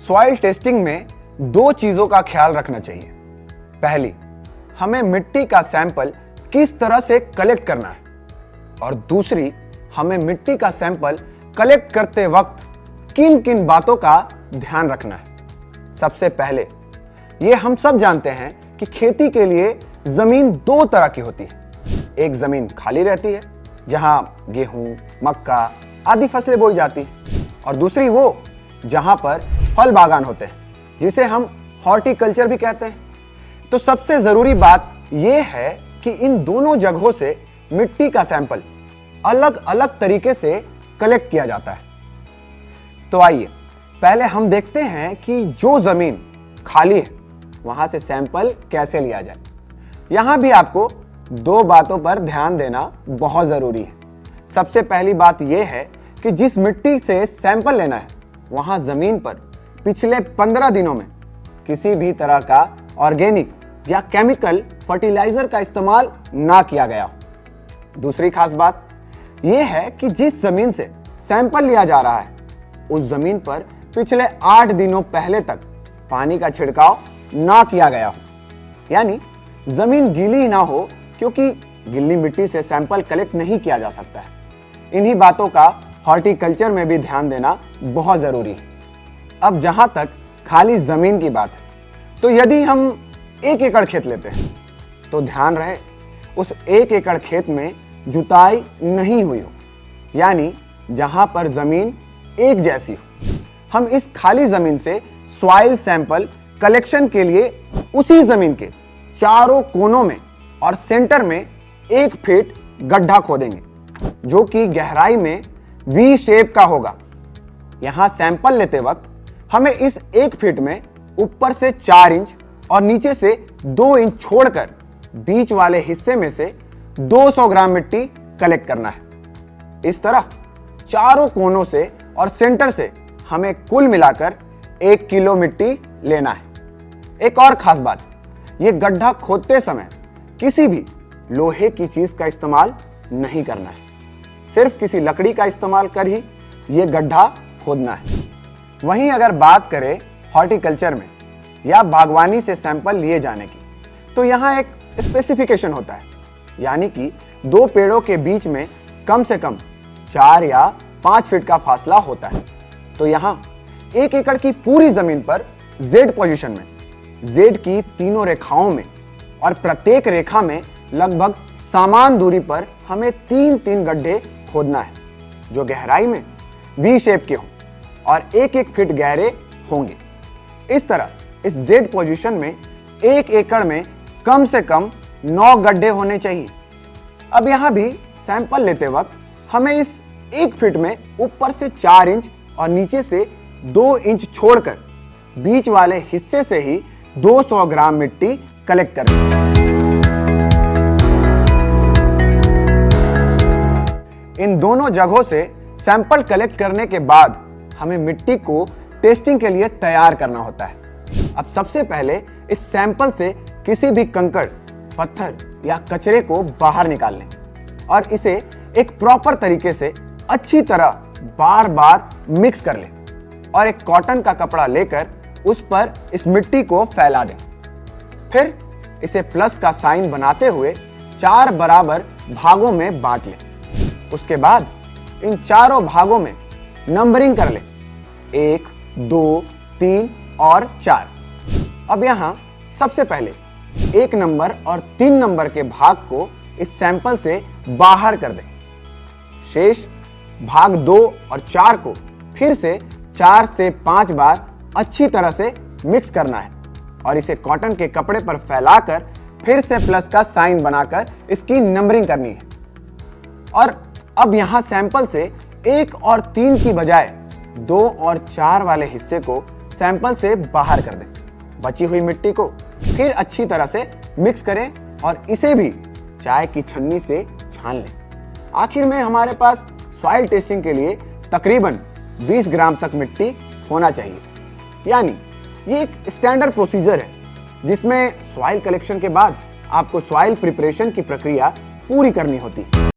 Soil testing में दो चीजों का ख्याल रखना चाहिए। पहली, हमें मिट्टी का सैंपल किस तरह से कलेक्ट करना है, और दूसरी, हमें मिट्टी का सैंपल कलेक्ट करते वक्त किन किन बातों का ध्यान रखना है। सबसे पहले, ये हम सब जानते हैं कि खेती के लिए जमीन दो तरह की होती है। एक जमीन खाली रहती है जहां गेहूं, मक्का आदि फसलें बोई जाती हैं, और दूसरी वो जहां पर फल बागान होते हैं, जिसे हम हॉर्टिकल्चर भी कहते हैं। तो सबसे जरूरी बात यह है कि इन दोनों जगहों से मिट्टी का सैंपल अलग अलग तरीके से कलेक्ट किया जाता है। तो आइए पहले हम देखते हैं कि जो जमीन खाली है वहां से सैंपल कैसे लिया जाए। यहां भी आपको दो बातों पर ध्यान देना बहुत जरूरी है। सबसे पहली बात यह है कि जिस मिट्टी से सैंपल लेना है वहां जमीन पर पिछले 15 दिनों में किसी भी तरह का ऑर्गेनिक या केमिकल फर्टिलाइजर का इस्तेमाल ना किया गया हो। दूसरी खास बात यह है कि जिस जमीन से सैंपल लिया जा रहा है उस जमीन पर पिछले 8 दिनों पहले तक पानी का छिड़काव ना किया गया हो, यानी जमीन गीली ही ना हो, क्योंकि गीली मिट्टी से सैंपल कलेक्ट नहीं किया जा सकता है। इन्हीं बातों का हॉर्टिकल्चर में भी ध्यान देना बहुत जरूरी है। अब जहां तक खाली जमीन की बात है, तो यदि हम 1 एकड़ खेत लेते हैं तो ध्यान रहे उस 1 एकड़ खेत में जुताई नहीं हुई हो, यानी जहां पर जमीन एक जैसी हो। हम इस खाली जमीन से सॉइल सैंपल कलेक्शन के लिए उसी जमीन के चारों कोनों में और सेंटर में 1 फीट गड्ढा खोदेंगे, जो कि गहराई में वी शेप का होगा। यहां सैंपल लेते वक्त हमें इस 1 फीट में ऊपर से 4 इंच और नीचे से 2 इंच छोड़कर बीच वाले हिस्से में से 200 ग्राम मिट्टी कलेक्ट करना है। इस तरह चारों कोनों से और सेंटर से हमें कुल मिलाकर 1 किलो मिट्टी लेना है। एक और खास बात, यह गड्ढा खोदते समय किसी भी लोहे की चीज का इस्तेमाल नहीं करना है। सिर्फ किसी लकड़ी का इस्तेमाल कर ही यह गड्ढा खोदना है। वहीं अगर बात करें हॉर्टिकल्चर में या बागवानी से सैंपल लिए जाने की, तो यहां एक स्पेसिफिकेशन होता है, यानी कि 2 पेड़ों के बीच में कम से कम 4 या 5 फीट का फासला होता है। तो यहां 1 एकड़ की पूरी जमीन पर Z पोजीशन में, Z की तीनों रेखाओं में और प्रत्येक रेखा में लगभग समान दूरी पर हमें 3-3 गड्ढे खोदना है, जो गहराई में V शेप के हों और 1-1 फीट गहरे होंगे। इस तरह इस Z पोजीशन में 1 एकड़ में कम से कम 9 गड्ढे होने चाहिए। अब यहां भी सैंपल लेते वक्त हमें इस 1 फीट में ऊपर से 4 इंच और नीचे से 2 इंच छोड़कर बीच वाले हिस्से से ही 200 ग्राम मिट्टी कलेक्ट करनी है। इन दोनों जगहों से सैंपल कलेक्ट करने के बाद हमें मिट्टी को टेस्टिंग के लिए तैयार करना होता है। अब सबसे पहले इस सैंपल से किसी भी कंकड़, पत्थर या कचरे को बाहर निकाल लें और इसे एक प्रॉपर तरीके से अच्छी तरह बार बार मिक्स कर लें और एक कॉटन का कपड़ा लेकर उस पर इस मिट्टी को फैला दें। फिर इसे प्लस का साइन बनाते हुए 4 बराबर भागों में बांट लें। उसके बाद इन चारों भागों में नंबरिंग कर लें, 1, 2, 3 और 4। अब यहां सबसे पहले 1 नंबर और 3 नंबर के भाग को इस सैंपल से बाहर कर दें। शेष भाग 2 और 4 को फिर से 4 से 5 बार अच्छी तरह से मिक्स करना है और इसे कॉटन के कपड़े पर फैलाकर फिर से प्लस का साइन बनाकर इसकी नंबरिंग करनी है। और अब यहां सैंपल से 1 और 3 की बजाय 2 और 4 वाले हिस्से को सैंपल से बाहर कर दें। बची हुई मिट्टी को फिर अच्छी तरह से मिक्स करें और इसे भी चाय की छन्नी से छान लें। आखिर में हमारे पास सॉइल टेस्टिंग के लिए तकरीबन 20 ग्राम तक मिट्टी होना चाहिए। यानी ये एक स्टैंडर्ड प्रोसीजर है जिसमें सॉइल कलेक्शन के बाद आपको सॉइल प्रिपरेशन की प्रक्रिया पूरी करनी होती है।